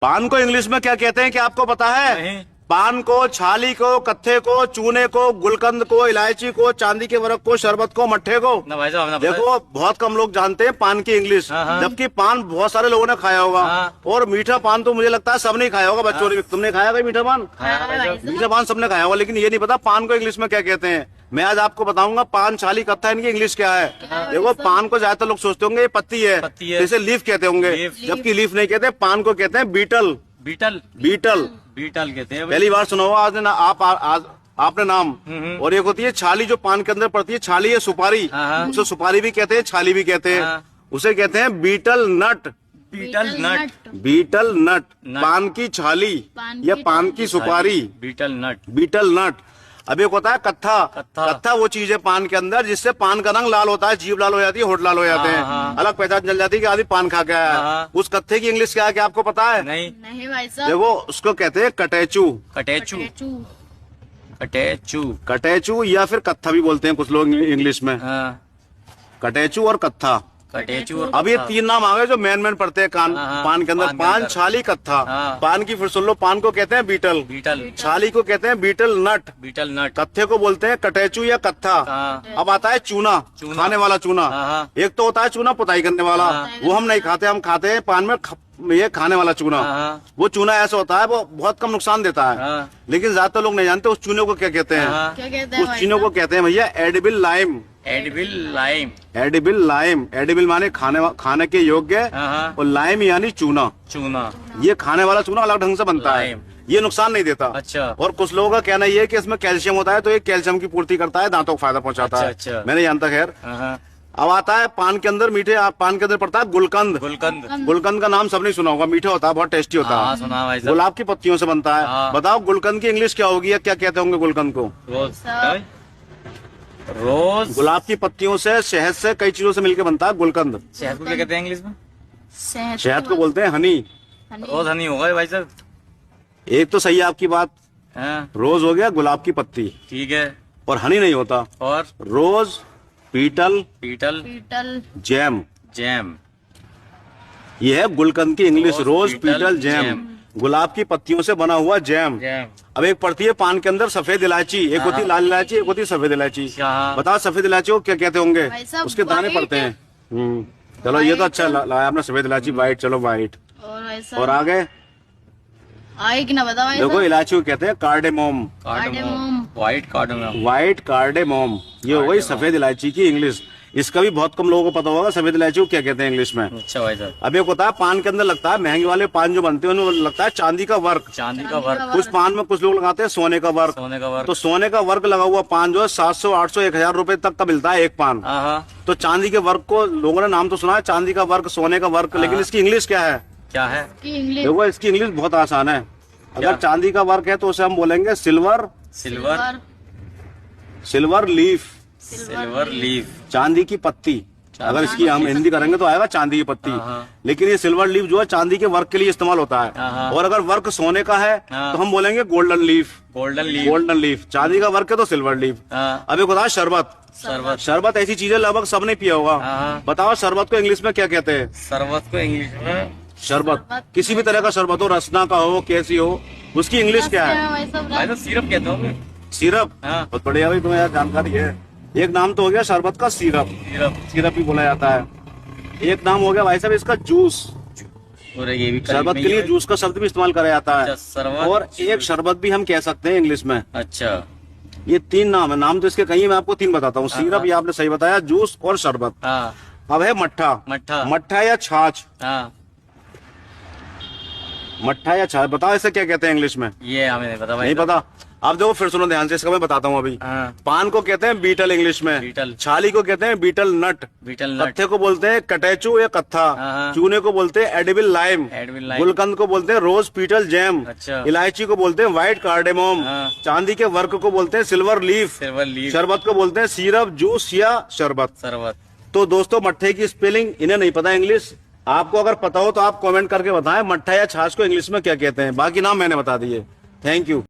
पान को इंग्लिश में क्या कहते हैं, क्या आपको पता है? नहीं। पान को, छाली को, कत्थे को, चूने को, गुलकंद को, इलायची को, चांदी के वर्क को, शरबत को, मट्ठे को। ना भाई साहब, देखो बहुत कम लोग जानते हैं पान की इंग्लिश, हाँ। जबकि पान बहुत सारे लोगों ने खाया होगा। हाँ। और मीठा पान तो मुझे लगता है सबने खाया होगा बच्चों ने। तुमने खाया भाई मीठा पान? मीठा पान सबने खाया होगा, लेकिन ये नहीं पता पान को इंग्लिश में क्या कहते हैं। मैं आज आपको बताऊंगा पान, छाली, कत्था इनकी इंग्लिश क्या है। देखो पान को ज्यादातर लोग सोचते होंगे ये पत्ती है, इसे लीफ कहते होंगे, जबकि लीफ नहीं कहते, पान को कहते हैं बीटल। बीटल बीटल बीटल कहते हैं। पहली बार सुना होगा आज ने आपने नाम। और एक होती है छाली जो पान के अंदर पड़ती है, छाली है सुपारी, उसे सुपारी भी कहते हैं, छाली भी कहते हैं, उसे कहते हैं बीटल नट। बीटल नट। बीटल नट, पान की छाली या पान की सुपारी, बीटल नट। बीटल नट। अब एक होता है कत्था। कत्था वो चीज है पान के अंदर जिससे पान का रंग लाल होता है, जीभ लाल हो जाती है, होठ लाल हो जाते हैं, अलग पहचान चल जाती है कि आदमी पान खा के आया है। उस कत्थे की इंग्लिश क्या है, क्या आपको पता है? नहीं भाई साहब। देखो उसको कहते हैं कटेचू। कटेचू। कटेचू। कटेचू या फिर कत्था भी बोलते हैं कुछ लोग इंग्लिश में। कटेचू और कत्था, कटेचू। अब ये तीन नाम आ गए जो मेन पड़ते हैं पान के अंदर। पान, छाली, कत्था। पान की फिर सुन लो, पान को कहते हैं बीटल, बीटल। छाली को कहते हैं बीटल नट, बीटल नट। कत्थे को बोलते हैं कटेचू या कत्था। अब आता है चूना, खाने वाला चूना। एक तो होता है चूना पुताई करने वाला, वो हम नहीं खाते, हम खाते हैं पान में ये खाने वाला चूना। वो चूना ऐसा होता है, वो बहुत कम नुकसान देता है, लेकिन ज्यादातर लोग नहीं जानते उस चूने को क्या कहते हैं। क्या कहते हैं? उस चूने को कहते हैं भैया edible lime. Edible lime. Edible lime, edible माने खाने के योग्य, और लाइम यानी चूना। चूना। ये खाने वाला चूना अलग ढंग से बनता है, ये नुकसान नहीं देता। अच्छा। और कुछ लोगों का कहना ये है कि इसमें कैल्शियम होता है, तो ये कैल्शियम की पूर्ति करता है, दांतों को फायदा पहुंचाता है। अच्छा। मैं नहीं जानता। खैर अब आता है पान के अंदर मीठे, पान के अंदर पड़ता है गुलकंद। गुलकंद। गुलकंद का नाम सबने सुना होगा, मीठा होता है, बहुत टेस्टी होता है, सुना भाई साहब। गुलाब की पत्तियों से बनता है। बताओ गुलकंद की इंग्लिश क्या होगी, या क्या कहते होंगे गुलकंद को? रोज। रोज। गुलाब की पत्तियों से, शहद से, कई चीजों से मिलकर बनता है गुलकंद। शहद को क्या कहते हैं इंग्लिश में? शहद को बोलते हैं हनी। रोज हनी होगा भाई साहब। एक तो सही है आपकी बात, रोज हो गया गुलाब की पत्ती, ठीक है, और हनी नहीं होता। और रोज, पीटल, पीटल, जैम, जैम। ये है गुलकंद की इंग्लिश, रोज, पीटल, जैम, गुलाब की पत्तियों से बना हुआ जैम। अब एक पड़ती है पान के अंदर सफेद इलायची, एक होती लाल इलायची, एक होती सफेद इलायची। बताओ सफेद इलायची को क्या कहते होंगे? उसके दाने पड़ते हैं। चलो ये तो अच्छा लाया आपने, सफेद इलायची, व्हाइट। चलो व्हाइट। और आगे कि ना बताओ। देखो इलायची को कहते हैं cardamom. White cardamom. White cardamom, ये हो गई सफेद इलायची की इंग्लिश। इसका भी बहुत कम लोगों को पता होगा सफेद इलायची को क्या कहते हैं इंग्लिश में। अच्छा भाई साहब। अब एक होता है पान के अंदर लगता है, महंगे वाले पान जो बनते हैं उनमें लगता है चांदी का वर्क। चांदी का वर्क। कुछ पान में कुछ लोग लगाते हैं सोने का वर्क। सोने का वर्क। तो सोने का वर्क लगा हुआ पान जो है 700, 800, 1000 रुपए तक का मिलता है एक पान। तो चांदी के वर्क को लोगों ने नाम तो सुना है, चांदी का वर्क, सोने का वर्क, लेकिन इसकी इंग्लिश क्या है? क्या है देखो इसकी इंग्लिश बहुत आसान है। अगर चांदी का वर्क है तो उसे हम बोलेंगे silver. Silver. Silver leaf. Silver leaf, चांदी की पत्ती। अगर इसकी हम हिंदी करेंगे तो आएगा चांदी की पत्ती, लेकिन ये सिल्वर लीफ जो है चांदी के वर्क के लिए इस्तेमाल होता है। और अगर वर्क सोने का है तो हम बोलेंगे golden leaf. Golden leaf. Golden leaf. चांदी का वर्क है तो सिल्वर लीफ। अब एक होता है शरबत। शरबत। शरबत ऐसी चीजें लगभग सबने पिया होगा। बताओ शरबत को इंग्लिश में क्या कहते हैं? शरबत को इंग्लिश में शरबत, किसी भी तरह का शरबत हो, रसना का हो, कैसी हो, उसकी इंग्लिश क्या है? भाई तो सिरप कहते हो। सिरप। बहुत बढ़िया भाई, तुम्हें यार जानकारी है। एक नाम तो हो गया शरबत का सिरप, सिरप भी बोला जाता है। एक नाम हो गया भाई साहब इसका जूस, और ये भी शरबत के लिए जूस का शब्द भी इस्तेमाल करा जाता है। और एक शरबत भी हम कह सकते हैं इंग्लिश में। अच्छा, ये तीन नाम है, नाम तो इसके कई, मैं आपको तीन बताता हूँ। सिरप ये आपने सही बताया, जूस और शरबत। अब है मट्ठा। मट्ठा। मट्ठा या छाछ। मट्ठा या छाछ, बताओ इसे क्या कहते हैं इंग्लिश में? ये हमें नहीं पता भाई। नहीं पता? अब देखो फिर सुनो ध्यान से, इसका मैं बताता हूँ अभी। पान को कहते हैं बीटल इंग्लिश में। बीटल। छाली को कहते हैं बीटल नट। बीटल नट। कत्थे को बोलते हैं कटेचू या कत्था। चूने को बोलते हैं एडिबल लाइम। गुलकंद को बोलते हैं रोज पीटल जैम। अच्छा। इलायची को बोलते हैं व्हाइट कार्डेमोम। चांदी के वर्क को बोलते हैं सिल्वर लीफ। शरबत को बोलते हैं सिरप, जूस या शरबत। तो दोस्तों मट्ठे की स्पेलिंग इन्हें नहीं पता इंग्लिश, आपको अगर पता हो तो आप कमेंट करके बताएं मट्ठा या छाछ को इंग्लिश में क्या कहते हैं। बाकी नाम मैंने बता दिए। Thank you.